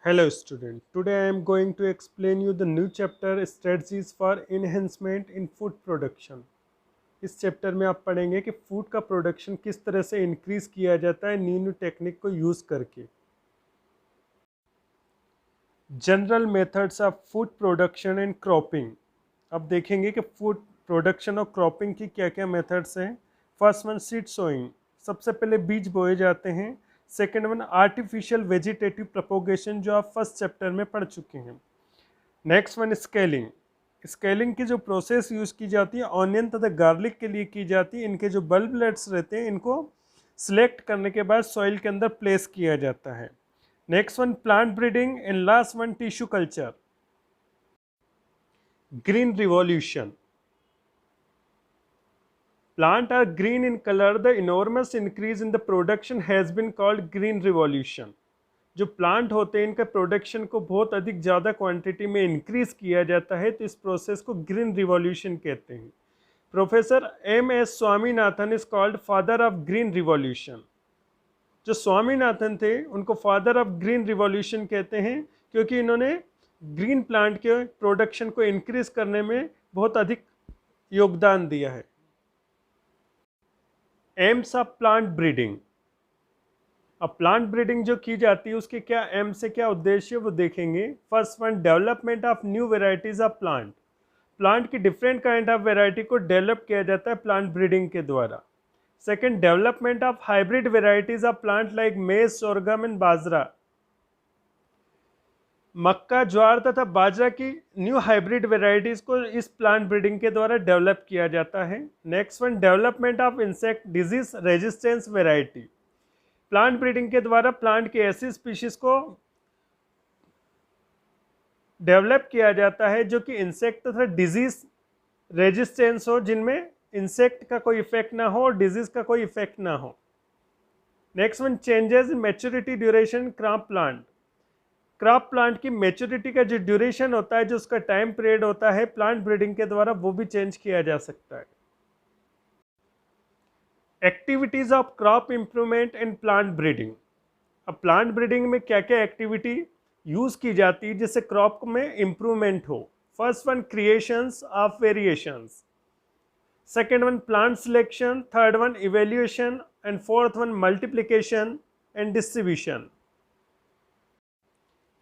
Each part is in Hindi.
Hello student, today I am going to explain you the new chapter strategies for enhancement in food production। इस चैप्टर में आप पढ़ेंगे कि फूड का प्रोडक्शन किस तरह से इंक्रीज किया जाता है न्यू न्यू टेक्निक को यूज़ करके। General methods of food production and cropping. अब देखेंगे कि फूड प्रोडक्शन और क्रॉपिंग की क्या क्या मेथड्स हैं। फर्स्ट वन सीड सोइंग, सबसे पहले बीज बोए जाते हैं। Second one artificial vegetative propagation, जो आप फर्स्ट चैप्टर में पढ़ चुके हैं। Next one scaling. स्केलिंग की जो प्रोसेस यूज़ की जाती है ऑनियन तथा गार्लिक के लिए की जाती है। इनके जो बल्बलेट्स रहते हैं इनको सिलेक्ट करने के बाद सॉइल के अंदर प्लेस किया जाता है। Next one plant breeding and last one tissue culture. Green revolution. Plant are green in color. The enormous increase in the production has been called green revolution. जो प्लांट होते हैं इनका प्रोडक्शन को बहुत अधिक ज़्यादा क्वांटिटी में इंक्रीज किया जाता है, तो इस प्रोसेस को ग्रीन रिवॉल्यूशन कहते हैं। Professor M.S. Swaminathan is called father of green revolution. जो स्वामीनाथन थे उनको फादर ऑफ ग्रीन रिवॉल्यूशन कहते हैं, क्योंकि इन्होंने ग्रीन प्लांट के प्रोडक्शन को इंक्रीज करने में बहुत अधिक योगदान दिया है। AIIMS of plant breeding. अब प्लांट ब्रीडिंग जो की जाती है उसके क्या एम से क्या उद्देश्य वो देखेंगे। First one development of new varieties of plant. Plant की डिफरेंट काइंड ऑफ वेराइटी को डेवलप किया जाता है प्लांट ब्रीडिंग के द्वारा। Second development of hybrid varieties of plant like मेज, सोरगम एंड बाजरा। मक्का, ज्वार तथा बाजरा की न्यू हाइब्रिड वेराइटीज को इस प्लांट ब्रीडिंग के द्वारा डेवलप किया जाता है। Next one development of insect disease resistance variety. Plant breeding के द्वारा प्लांट की ऐसी स्पीशीज को डेवलप किया जाता है जो कि इंसेक्ट तथा डिजीज रेजिस्टेंस हो, जिनमें इंसेक्ट का कोई इफेक्ट ना हो और डिजीज का कोई इफेक्ट ना हो। Next one changes in maturity duration crop plant. Crop plant की मैच्योरिटी का जो ड्यूरेशन होता है, जो उसका टाइम पीरियड होता है, प्लांट ब्रीडिंग के द्वारा वो भी चेंज किया जा सकता है। Activities of crop improvement and plant breeding. अब प्लांट ब्रीडिंग में क्या क्या एक्टिविटी यूज की जाती है जिससे क्रॉप में इंप्रूवमेंट हो। First one creations of variations, second one plant selection, third one evaluation and fourth one multiplication and distribution.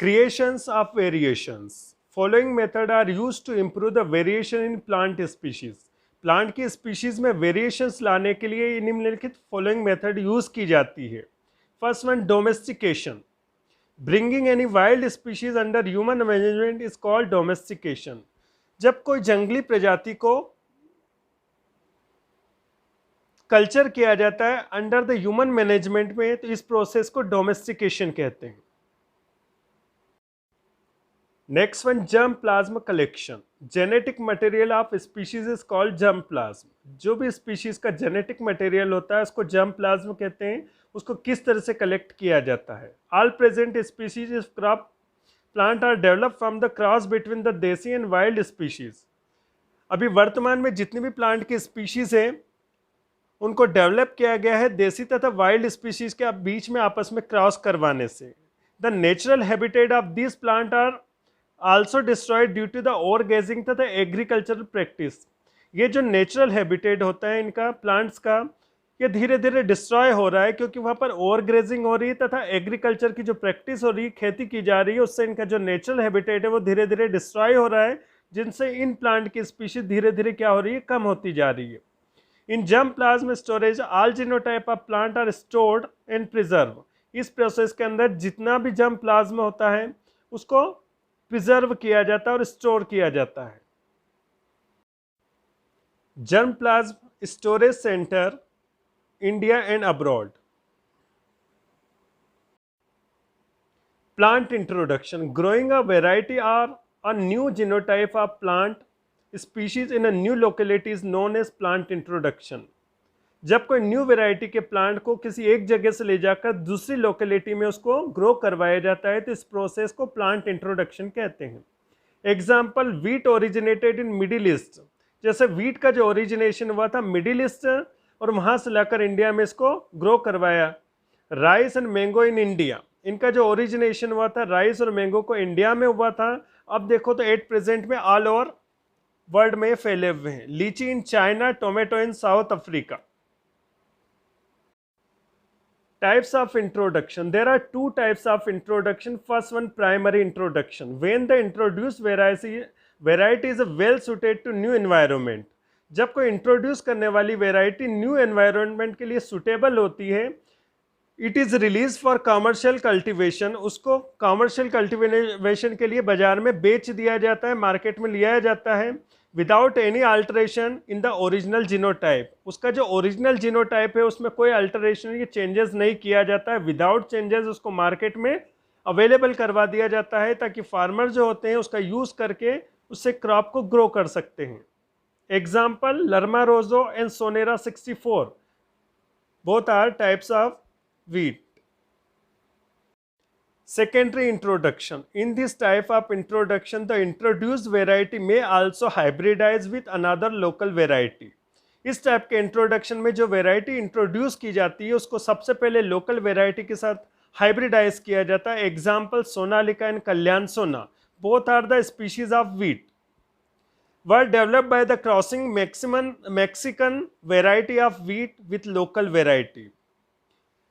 Creations of variations. Following method are used to improve the variation in plant species. Plant की स्पीशीज में वेरिएशंस लाने के लिए निम्नलिखित फॉलोइंग मेथड यूज की जाती है। First one domestication. Bringing any wild species under human management is called domestication. जब कोई जंगली प्रजाति को कल्चर किया जाता है अंडर द ह्यूमन मैनेजमेंट में, तो इस प्रोसेस को डोमेस्टिकेशन कहते हैं। Next one germ plasm collection. Genetic material of species is called germ plasm. जो भी स्पीशीज का जेनेटिक मटेरियल होता है उसको जर्म प्लाज्म कहते हैं। उसको किस तरह से कलेक्ट किया जाता है। All present species is crop plant are develop from the cross between the desi and wild species. अभी वर्तमान में जितनी भी प्लांट की स्पीशीज हैं उनको डेवलप किया गया है देसी तथा वाइल्ड स्पीशीज के बीच में आपस में क्रॉस करवाने से। The natural habitat of this plant are also destroyed due to the overgrazing तथा एग्रीकल्चरल प्रैक्टिस। ये जो नेचुरल हैबिटेट होता है इनका प्लांट्स का, ये धीरे धीरे डिस्ट्रॉय हो रहा है क्योंकि वहाँ पर ओवरग्रेजिंग हो रही है तथा एग्रीकल्चर की जो प्रैक्टिस हो रही है, खेती की जा रही है, उससे इनका जो नेचुरल हैबिटेट है वो धीरे धीरे डिस्ट्रॉय हो रहा है, जिनसे इन प्लांट की स्पीशीज धीरे धीरे क्या हो रही है, कम होती जा रही है। In germ plasm storage all genotype of plant are stored and preserve. इस प्रोसेस के अंदर जितना भी जर्म प्लाज्म होता है उसको प्रिजर्व किया जाता है और स्टोर किया जाता है। Germ plasm storage center India and abroad. Plant introduction. Growing a variety are a new genotype of plant species in a new locality is known as plant introduction. जब कोई न्यू वेराइटी के प्लांट को किसी एक जगह से ले जाकर दूसरी लोकेलिटी में उसको ग्रो करवाया जाता है तो इस प्रोसेस को प्लांट इंट्रोडक्शन कहते हैं। Example wheat originated in middle east. जैसे वीट का जो ओरिजिनेशन हुआ था मिडिल ईस्ट और वहाँ से लाकर इंडिया में इसको ग्रो करवाया। Rice and mango in India. इनका जो ओरिजिनेशन हुआ था राइस और मैंगो को इंडिया में हुआ था, अब देखो तो एट प्रेजेंट में ऑल ओवर वर्ल्ड में फैले हुए हैं। लीची in China, tomato in south Africa. Types of introduction. There are two types of introduction. First one, primary introduction. When the introduced variety is well suited to new environment. जब कोई इंट्रोड्यूस करने वाली वेराइटी न्यू एनवायरनमेंट के लिए सुटेबल होती है, it is release for commercial cultivation, उसको कमर्शियल कल्टीवेशन के लिए बाजार में बेच दिया जाता है, मार्केट में लिया जाता है, without any alteration in the original genotype. उसका जो ओरिजिनल जीनोटाइप है उसमें कोई अल्टरेशन या चेंजेस नहीं किया जाता है, विदाउट चेंजेस उसको मार्केट में अवेलेबल करवा दिया जाता है ताकि फार्मर जो होते हैं उसका यूज़ करके उससे क्रॉप को ग्रो कर सकते हैं। Example, Lerma Rojo and Sonora 64, both are types of wheat. Secondary introduction. In this type of introduction, the introduced variety may also hybridize with another local variety. इस टाइप के इंट्रोडक्शन में जो वेराइटी इंट्रोड्यूस की जाती है उसको सबसे पहले लोकल वेराइटी के साथ हाइब्रिडाइज किया जाता है। Example, Sonalika and Kalyan Sona, both are the species of wheat, were developed by the crossing Mexican variety of wheat with local variety.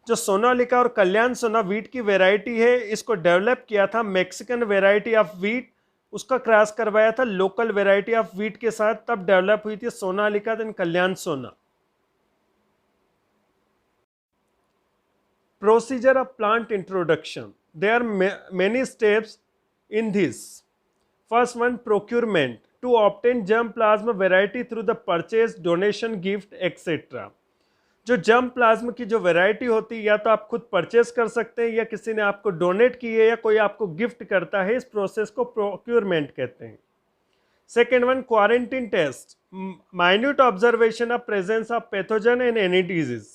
जो सोनालिका और कल्याण सोना व्हीट की वेराइटी है, इसको डेवलप किया था मैक्सिकन वेराइटी ऑफ व्हीट, उसका क्रॉस करवाया था लोकल वेराइटी ऑफ व्हीट के साथ, तब डेवलप हुई थी Sonalika then Kalyan Sona. Procedure of plant introduction. There are many steps in this. First one, procurement, to obtain germ plasma variety through the purchase, donation, gift etcetera. जो जर्म प्लाज्मा की जो वैरायटी होती है या तो आप खुद परचेस कर सकते हैं या किसी ने आपको डोनेट की है या कोई आपको गिफ्ट करता है, इस प्रोसेस को प्रोक्यूरमेंट कहते हैं। Second one, quarantine test, minute observation of presence of pathogen and any disease.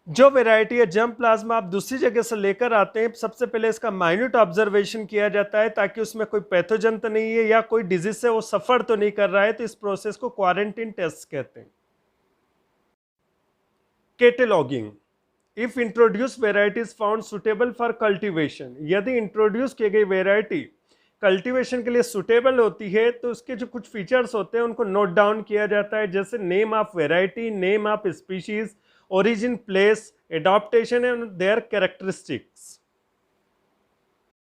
जो वैरायटी है जर्म प्लाज्मा आप दूसरी जगह से लेकर आते हैं, सबसे पहले इसका माइन्यूट ऑब्जर्वेशन किया जाता है ताकि उसमें कोई पैथोजन तो नहीं है या कोई डिजीज से वो सफ़र तो नहीं कर रहा है, तो इस प्रोसेस को क्वारंटीन टेस्ट कहते हैं। Cataloguing, if introduce varieties found suitable for cultivation, यदि इंट्रोड्यूस की गई वेराइटी कल्टीवेशन के लिए सुटेबल होती है तो उसके जो कुछ फीचर्स होते हैं उनको नोट डाउन किया जाता है, जैसे name of variety, name of species, origin, place, adaptation and there characteristics.